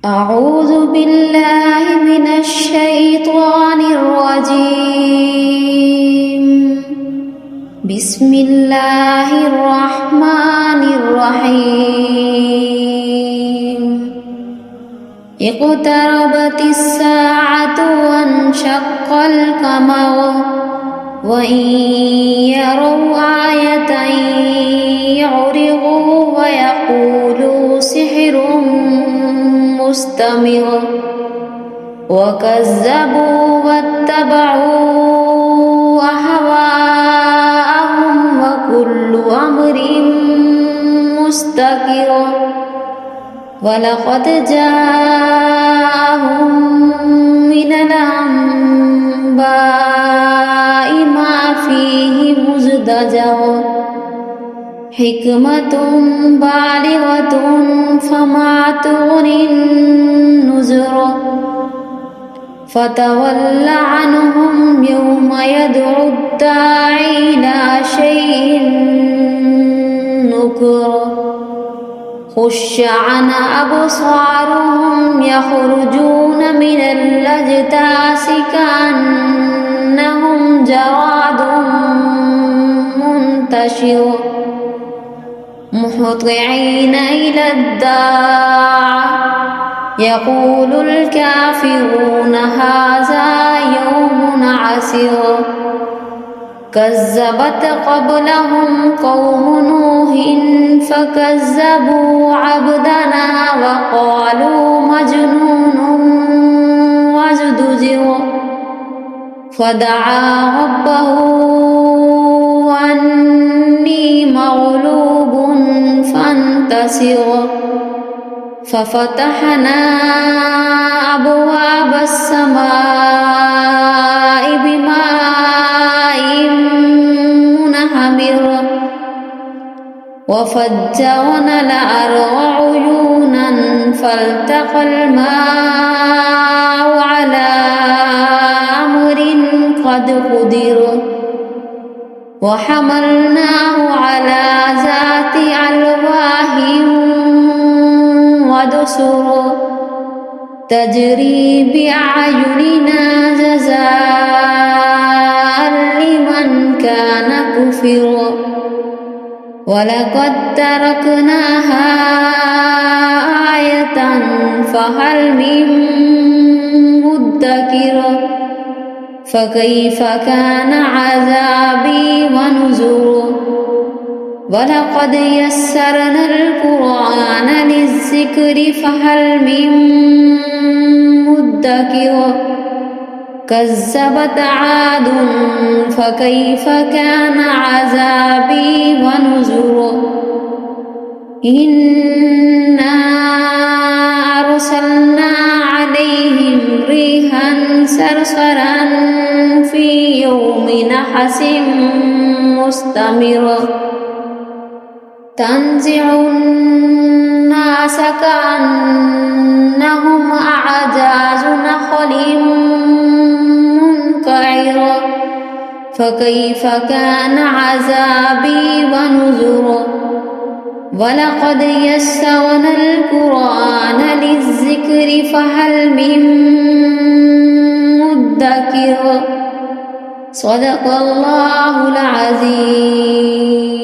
أعوذ بالله من الشيطان الرجيم. بسم الله الرحمن الرحيم. اقتربت الساعة وانشق القمر وإن يروا آية يعرضوا ويقولوا سحر مستمر وكذبوا واتبعوا أهواءهم وكل أمر مستقر ولقد جاءهم من الأنباء ما فيه مزدجر حكمة بالغة فما تغني النذر فتول عنهم يوم يدعو الداعي إلى شيء نكر خش عن أبصارهم يخرجون من الأجداث كأنهم جراد منتشر مهطعين إلى الداع يقول الكافرون هذا يوم عسير كذبت قبلهم قوم نوح فكذبوا عبدنا وقالوا مجنون وازدجر فدعا ربه أني مغلوب فانتصر ففتحنا أبواب السماء بماء منهمر وفجرنا الأرض عيونا فالتقى الماء على أمر قد قدر وحملناه على ذات ألواح ودسر تجري بأعيننا جزاء لمن كان كفر ولقد تركناها آية فهل من مدكر فكيف كان عذابي ونذر ولقد يسرنا القرآن للذكر فهل من مدكر كذبت عاد فكيف كان عذابي ونذر إنا أرسلنا عليهم ريحا صرصرا في يوم نحس مستمر تنزع الناس كأنهم أعجاز نخل منقعر فكيف كان عذابي ونذر ولقد يسرنا القرآن للذكر فهل من مدكر صدق الله العظيم.